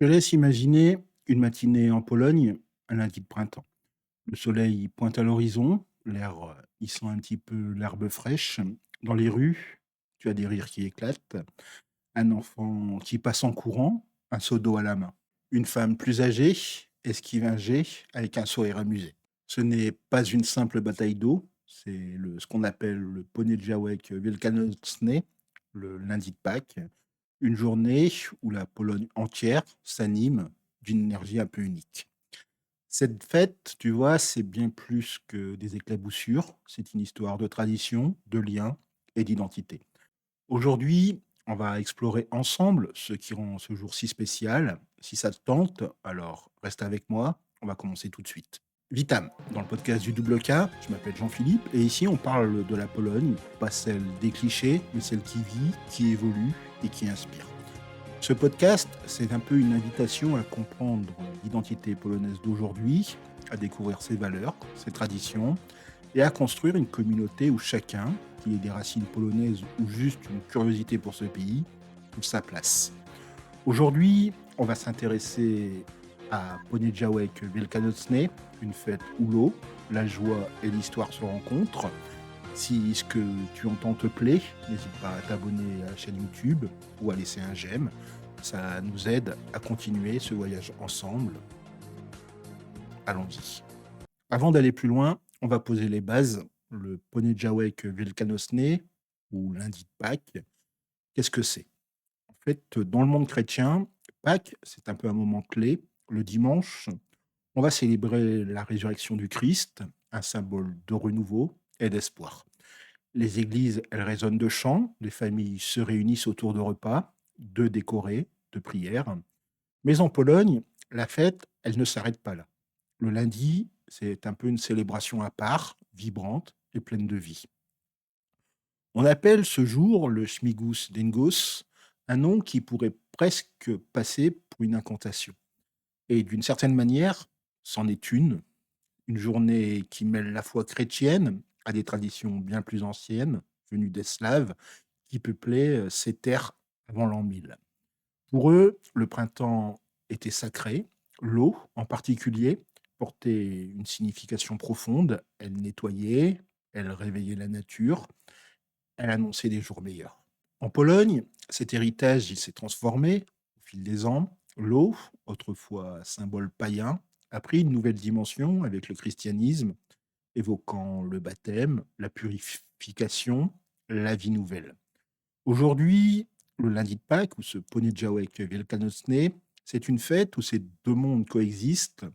Je te laisse imaginer une matinée en Pologne, un lundi de printemps. Le soleil pointe à l'horizon, l'air, il sent un petit peu l'herbe fraîche. Dans les rues, tu as des rires qui éclatent, un enfant qui passe en courant, un seau d'eau à la main. Une femme plus âgée esquive un jet avec un sourire amusé. Ce n'est pas une simple bataille d'eau, c'est ce qu'on appelle le Poniedziałek Wielkanocny, le lundi de Pâques, une journée où la Pologne entière s'anime d'une énergie un peu unique. Cette fête, tu vois, c'est bien plus que des éclaboussures, c'est une histoire de tradition, de liens et d'identité. Aujourd'hui, on va explorer ensemble ce qui rend ce jour si spécial. Si ça te tente, alors reste avec moi, on va commencer tout de suite. Vitam, dans le podcast du Double K, je m'appelle Jean-Philippe et ici on parle de la Pologne, pas celle des clichés, mais celle qui vit, qui évolue et qui inspire. Ce podcast, c'est un peu une invitation à comprendre l'identité polonaise d'aujourd'hui, à découvrir ses valeurs, ses traditions et à construire une communauté où chacun, qui ait des racines polonaises ou juste une curiosité pour ce pays, trouve sa place. Aujourd'hui, on va s'intéresser à Poniedziałek Wielkanocny, une fête où l'eau, la joie et l'histoire se rencontrent. Si ce que tu entends te plaît, n'hésite pas à t'abonner à la chaîne YouTube ou à laisser un j'aime. Ça nous aide à continuer ce voyage ensemble. Allons-y. Avant d'aller plus loin, on va poser les bases. Le Poniedziałek Wielkanocny, ou lundi de Pâques, qu'est-ce que c'est? En fait, dans le monde chrétien, Pâques, c'est un peu un moment clé. Le dimanche, on va célébrer la résurrection du Christ, un symbole de renouveau et d'espoir. Les églises, elles résonnent de chants, les familles se réunissent autour de repas, de décorés, de prières. Mais en Pologne, la fête, elle ne s'arrête pas là. Le lundi, c'est un peu une célébration à part, vibrante et pleine de vie. On appelle ce jour le Śmigus Dęgos, un nom qui pourrait presque passer pour une incantation. Et d'une certaine manière, c'en est une journée qui mêle la foi chrétienne à des traditions bien plus anciennes, venues des Slaves, qui peuplaient ces terres avant l'an 1000. Pour eux, le printemps était sacré. L'eau, en particulier, portait une signification profonde. Elle nettoyait, elle réveillait la nature, elle annonçait des jours meilleurs. En Pologne, cet héritage, il s'est transformé au fil des ans. L'eau, autrefois symbole païen, a pris une nouvelle dimension avec le christianisme, évoquant le baptême, la purification, la vie nouvelle. Aujourd'hui, le lundi de Pâques, ou ce Poniedziałek Wielkanocny, c'est une fête où ces deux mondes coexistent,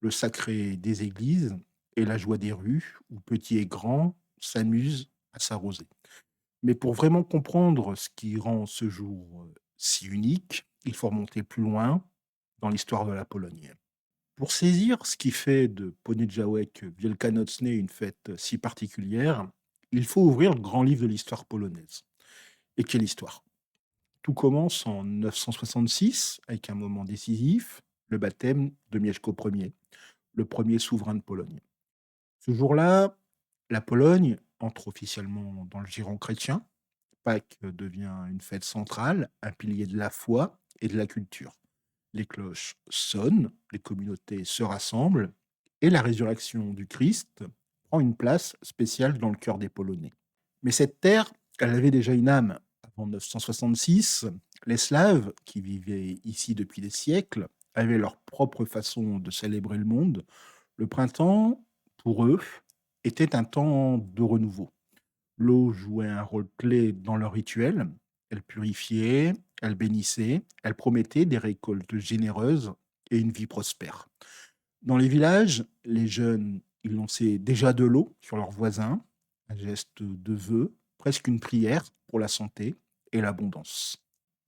le sacré des églises et la joie des rues, où petits et grands s'amusent à s'arroser. Mais pour vraiment comprendre ce qui rend ce jour si unique, il faut remonter plus loin dans l'histoire de la Pologne. Pour saisir ce qui fait de Poniedziałek Wielkanocny une fête si particulière, il faut ouvrir le grand livre de l'histoire polonaise. Et quelle histoire! Tout commence en 966 avec un moment décisif, le baptême de Mieszko Ier, le premier souverain de Pologne. Ce jour-là, la Pologne entre officiellement dans le giron chrétien. Pâques devient une fête centrale, un pilier de la foi et de la culture. Les cloches sonnent, les communautés se rassemblent et la résurrection du Christ prend une place spéciale dans le cœur des Polonais. Mais cette terre, elle avait déjà une âme. Avant 966, les Slaves, qui vivaient ici depuis des siècles, avaient leur propre façon de célébrer le monde. Le printemps, pour eux, était un temps de renouveau. L'eau jouait un rôle clé dans leur rituel. Elle purifiait, elle bénissait, elle promettait des récoltes généreuses et une vie prospère. Dans les villages, les jeunes, ils lançaient déjà de l'eau sur leurs voisins, un geste de vœu, presque une prière pour la santé et l'abondance.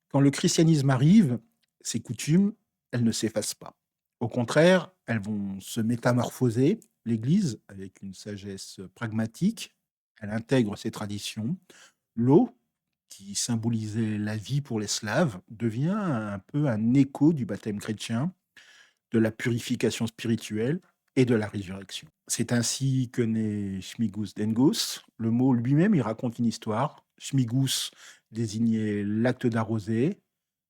Quand le christianisme arrive, ces coutumes, elles ne s'effacent pas. Au contraire, elles vont se métamorphoser. L'Église, avec une sagesse pragmatique, elle intègre ces traditions. L'eau, qui symbolisait la vie pour les Slaves, devient un peu un écho du baptême chrétien, de la purification spirituelle et de la résurrection. C'est ainsi que naît Śmigus Dęgos. Le mot lui-même, il raconte une histoire. Śmigus désignait l'acte d'arroser,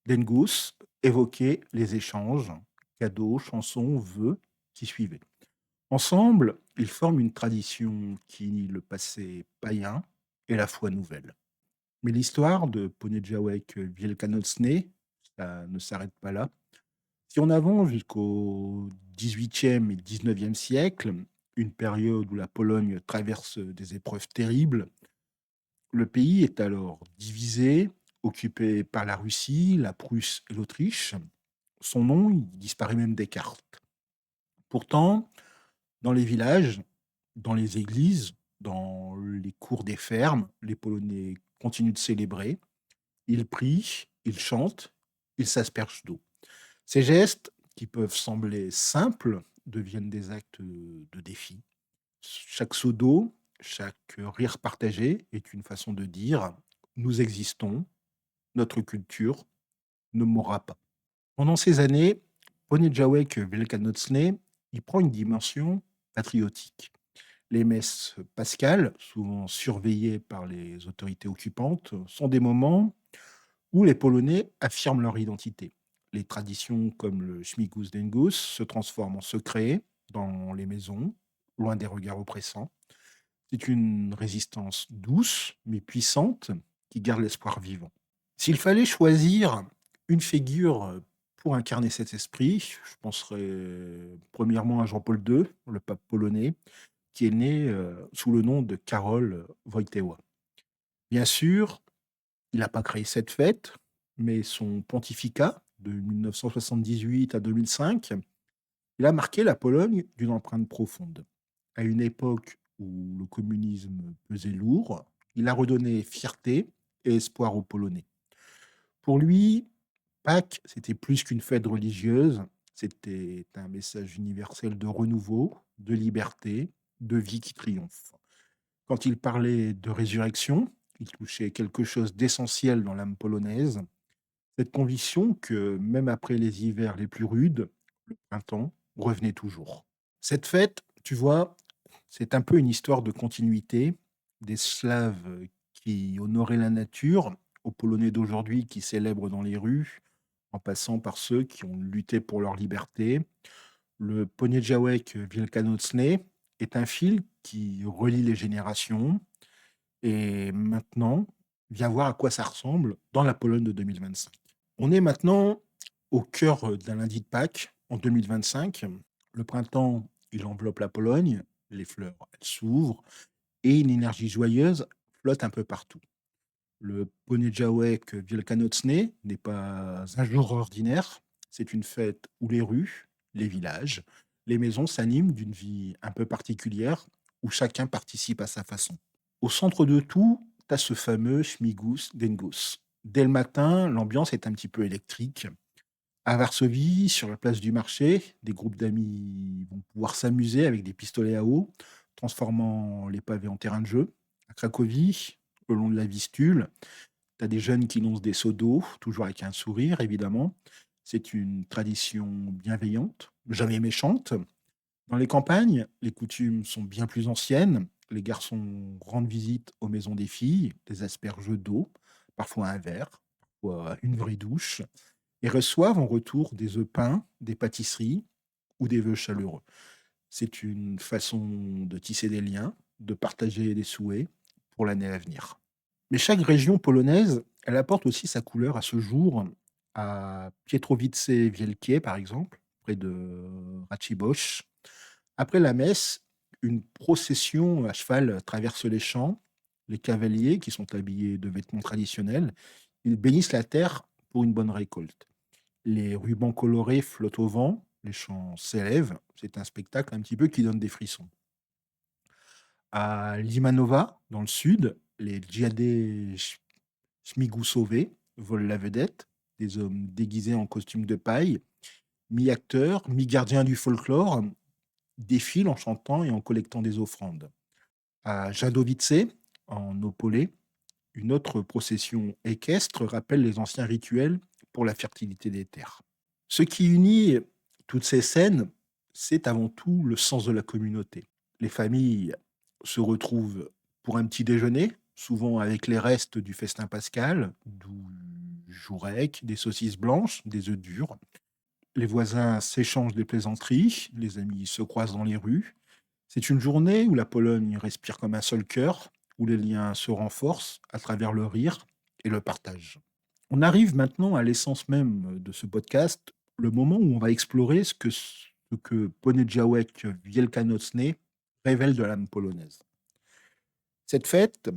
Dęgos évoquaient les échanges, cadeaux, chansons, vœux qui suivaient. Ensemble, ils forment une tradition qui unit le passé païen et la foi nouvelle. Mais l'histoire de Ponejawek Wielkanocsny, ça ne s'arrête pas là. Si on avance jusqu'au XVIIIe et XIXe siècle, une période où la Pologne traverse des épreuves terribles, le pays est alors divisé, occupé par la Russie, la Prusse et l'Autriche. Son nom, il disparaît même des cartes. Pourtant, dans les villages, dans les églises, dans les cours des fermes, les Polonais continuent de célébrer. Ils prient, ils chantent, ils s'aspergent d'eau. Ces gestes, qui peuvent sembler simples, deviennent des actes de défi. Chaque seau d'eau, chaque rire partagé est une façon de dire: nous existons, notre culture ne mourra pas. Pendant ces années, Poniedziałek Wielkanocny, il prend une dimension patriotique. Les messes pascales, souvent surveillées par les autorités occupantes, sont des moments où les Polonais affirment leur identité. Les traditions comme le Śmigus Dęgus se transforment en secret dans les maisons, loin des regards oppressants. C'est une résistance douce mais puissante qui garde l'espoir vivant. S'il fallait choisir une figure pour incarner cet esprit, je penserais premièrement à Jean-Paul II, le pape polonais, qui est né sous le nom de Karol Wojtyła. Bien sûr, il n'a pas créé cette fête, mais son pontificat de 1978 à 2005, il a marqué la Pologne d'une empreinte profonde. À une époque où le communisme pesait lourd, il a redonné fierté et espoir aux Polonais. Pour lui, Pâques, c'était plus qu'une fête religieuse, c'était un message universel de renouveau, de liberté, de vie qui triomphe. Quand il parlait de résurrection, il touchait quelque chose d'essentiel dans l'âme polonaise, cette conviction que même après les hivers les plus rudes, le printemps revenait toujours. Cette fête, tu vois, c'est un peu une histoire de continuité des Slaves qui honoraient la nature, aux Polonais d'aujourd'hui qui célèbrent dans les rues, en passant par ceux qui ont lutté pour leur liberté. Le Poniedziałek Wielkanocny est un fil qui relie les générations et maintenant, viens voir à quoi ça ressemble dans la Pologne de 2025. On est maintenant au cœur d'un lundi de Pâques en 2025. Le printemps, il enveloppe la Pologne, les fleurs, elles s'ouvrent et une énergie joyeuse flotte un peu partout. Le Poniedziałek Wielkanocny n'est pas un jour ordinaire, c'est une fête où les rues, les villages, les maisons s'animent d'une vie un peu particulière où chacun participe à sa façon. Au centre de tout, tu as ce fameux Śmigus Dęgus. Dès le matin, l'ambiance est un petit peu électrique. À Varsovie, sur la place du marché, des groupes d'amis vont pouvoir s'amuser avec des pistolets à eau, transformant les pavés en terrain de jeu. À Cracovie, le long de la Vistule, tu as des jeunes qui lancent des seaux d'eau, toujours avec un sourire, évidemment. C'est une tradition bienveillante, jamais méchante. Dans les campagnes, les coutumes sont bien plus anciennes. Les garçons rendent visite aux maisons des filles, des asperges d'eau, parfois un verre, parfois une vraie douche, et reçoivent en retour des œufs peints, des pâtisseries ou des vœux chaleureux. C'est une façon de tisser des liens, de partager des souhaits pour l'année à venir. Mais chaque région polonaise, elle apporte aussi sa couleur à ce jour. À Pietrowice Wielkie, par exemple, près de Raciborz, après la messe, une procession à cheval traverse les champs. Les cavaliers, qui sont habillés de vêtements traditionnels, ils bénissent la terre pour une bonne récolte. Les rubans colorés flottent au vent, les chants s'élèvent. C'est un spectacle un petit peu qui donne des frissons. À Limanova, dans le sud, les djihadés Śmigusové volent la vedette, des hommes déguisés en costumes de paille, mi-acteurs, mi-gardiens du folklore, défilent en chantant et en collectant des offrandes. À Jadowice, en Opolé, une autre procession équestre rappelle les anciens rituels pour la fertilité des terres. Ce qui unit toutes ces scènes, c'est avant tout le sens de la communauté. Les familles se retrouvent pour un petit déjeuner, souvent avec les restes du festin pascal, d'où du jourek, des saucisses blanches, des œufs durs. Les voisins s'échangent des plaisanteries, les amis se croisent dans les rues. C'est une journée où la Pologne respire comme un seul cœur, où les liens se renforcent à travers le rire et le partage. On arrive maintenant à l'essence même de ce podcast, le moment où on va explorer ce que Poniedziałek Wielkanocny révèle de l'âme polonaise. Cette fête,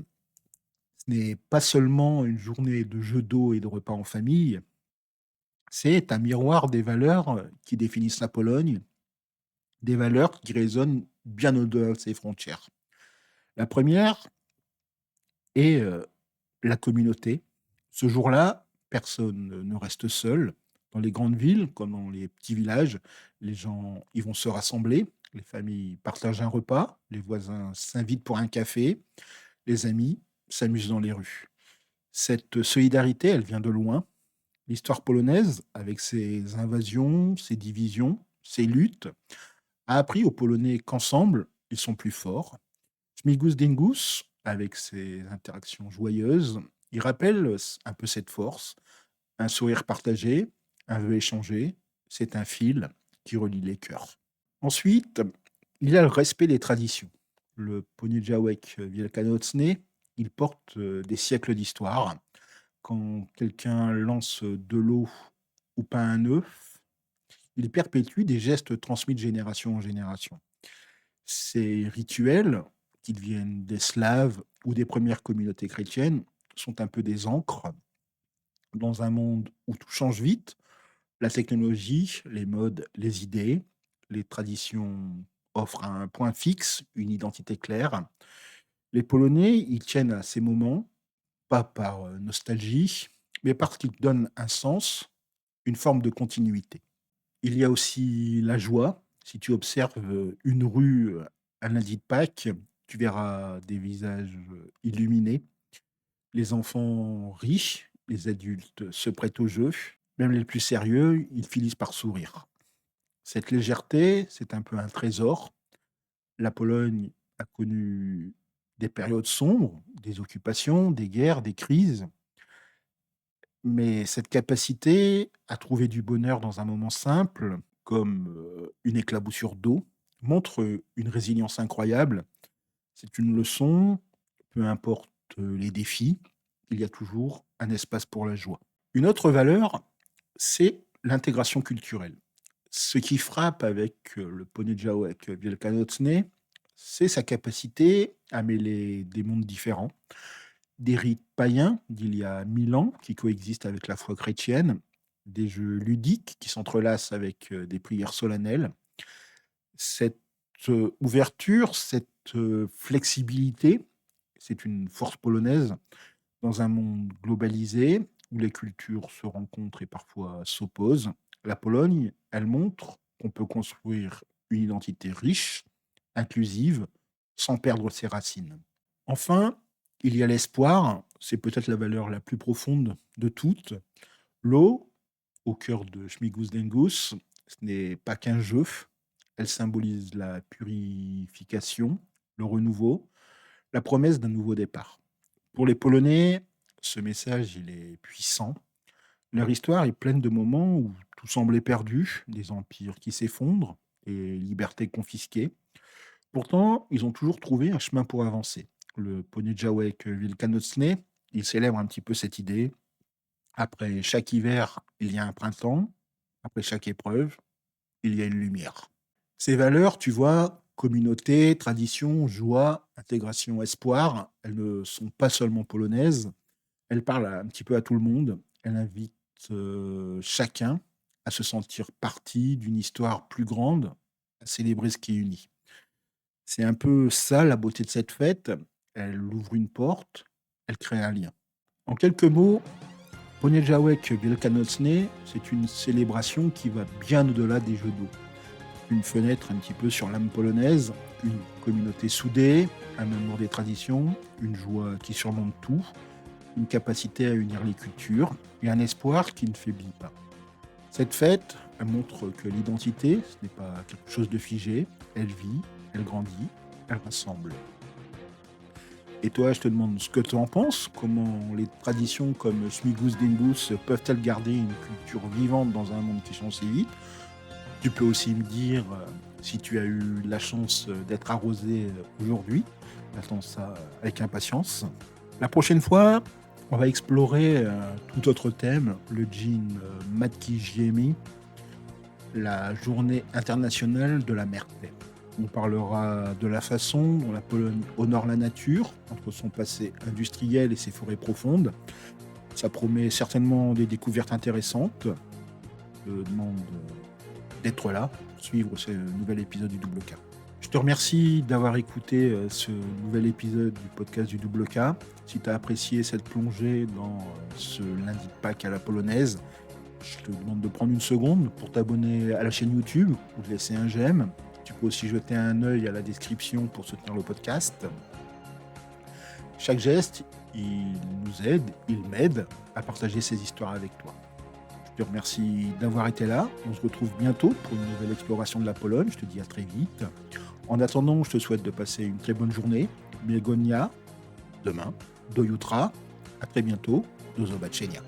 ce n'est pas seulement une journée de jeux d'eau et de repas en famille, c'est un miroir des valeurs qui définissent la Pologne, des valeurs qui résonnent bien au-delà de ses frontières. La première est la communauté. Ce jour-là, personne ne reste seul. Dans les grandes villes, comme dans les petits villages, les gens ils vont se rassembler, les familles partagent un repas, les voisins s'invitent pour un café, les amis s'amusent dans les rues. Cette solidarité, elle vient de loin. L'histoire polonaise, avec ses invasions, ses divisions, ses luttes, a appris aux Polonais qu'ensemble, ils sont plus forts. Śmigus Dingus, avec ses interactions joyeuses, il rappelle un peu cette force, un sourire partagé, un vœu échangé, c'est un fil qui relie les cœurs. Ensuite, il y a le respect des traditions. Le Poniedziałek Wielkanocny, il porte des siècles d'histoire. Quand quelqu'un lance de l'eau ou peint un œuf, il perpétue des gestes transmis de génération en génération. Ces rituels, qu'ils viennent des Slaves ou des premières communautés chrétiennes, sont un peu des ancres dans un monde où tout change vite. La technologie, les modes, les idées, les traditions offrent un point fixe, une identité claire. Les Polonais, ils tiennent à ces moments, pas par nostalgie, mais parce qu'ils donnent un sens, une forme de continuité. Il y a aussi la joie. Si tu observes une rue un lundi de Pâques, tu verras des visages illuminés, les enfants riches, les adultes se prêtent au jeu, même les plus sérieux, ils finissent par sourire. Cette légèreté, c'est un peu un trésor. La Pologne a connu des périodes sombres, des occupations, des guerres, des crises, mais cette capacité à trouver du bonheur dans un moment simple, comme une éclaboussure d'eau, montre une résilience incroyable. C'est une leçon, peu importe les défis, il y a toujours un espace pour la joie. Une autre valeur, c'est l'intégration culturelle. Ce qui frappe avec le Poniedziałek Wielkanocny, c'est sa capacité à mêler des mondes différents, des rites païens d'il y a 1000 ans qui coexistent avec la foi chrétienne, des jeux ludiques qui s'entrelacent avec des prières solennelles. Cette ouverture, cette flexibilité, c'est une force polonaise dans un monde globalisé où les cultures se rencontrent et parfois s'opposent. La Pologne, elle montre qu'on peut construire une identité riche, inclusive, sans perdre ses racines. Enfin, il y a l'espoir, c'est peut-être la valeur la plus profonde de toutes. L'eau, au cœur de Schmigus Dengus, ce n'est pas qu'un jeu, elle symbolise la purification, le renouveau, la promesse d'un nouveau départ. Pour les Polonais, ce message, il est puissant. Leur histoire est pleine de moments où tout semblait perdu, des empires qui s'effondrent et libertés confisquées. Pourtant, ils ont toujours trouvé un chemin pour avancer. Le Poniedziałek Wielkanocny, il célèbre un petit peu cette idée. Après chaque hiver, il y a un printemps. Après chaque épreuve, il y a une lumière. Ces valeurs, tu vois, communauté, tradition, joie, intégration, espoir, elles ne sont pas seulement polonaises, elles parlent un petit peu à tout le monde. Elles invitent chacun à se sentir partie d'une histoire plus grande, à célébrer ce qui unit. C'est un peu ça la beauté de cette fête. Elle ouvre une porte, elle crée un lien. En quelques mots, Poniedziałek Wielkanocny, c'est une célébration qui va bien au-delà des jeux d'eau. Une fenêtre un petit peu sur l'âme polonaise, une communauté soudée, un amour des traditions, une joie qui surmonte tout, une capacité à unir les cultures et un espoir qui ne faiblit pas. Cette fête, elle montre que l'identité, ce n'est pas quelque chose de figé, elle vit, elle grandit, elle rassemble. Et toi, je te demande ce que tu en penses, comment les traditions comme Smigus Dingus peuvent-elles garder une culture vivante dans un monde qui change si vite? Tu peux aussi me dire si tu as eu la chance d'être arrosé aujourd'hui. J'attends ça avec impatience. La prochaine fois, on va explorer tout autre thème, le jean Matki Jiemi, la journée internationale de la mer Terre. On parlera de la façon dont la Pologne honore la nature, entre son passé industriel et ses forêts profondes. Ça promet certainement des découvertes intéressantes. Je te demande d'être là pour suivre ce nouvel épisode du Double K. Je te remercie d'avoir écouté ce nouvel épisode du podcast du Double K. Si tu as apprécié cette plongée dans ce lundi de Pâques à la polonaise, je te demande de prendre une seconde pour t'abonner à la chaîne YouTube ou de laisser un j'aime. Tu peux aussi jeter un œil à la description pour soutenir le podcast. Chaque geste, il nous aide, il m'aide à partager ces histoires avec toi. Je te remercie d'avoir été là. On se retrouve bientôt pour une nouvelle exploration de la Pologne. Je te dis à très vite. En attendant, je te souhaite de passer une très bonne journée. Biegonia, demain. Do jutra. À très bientôt. Do zobaczenia.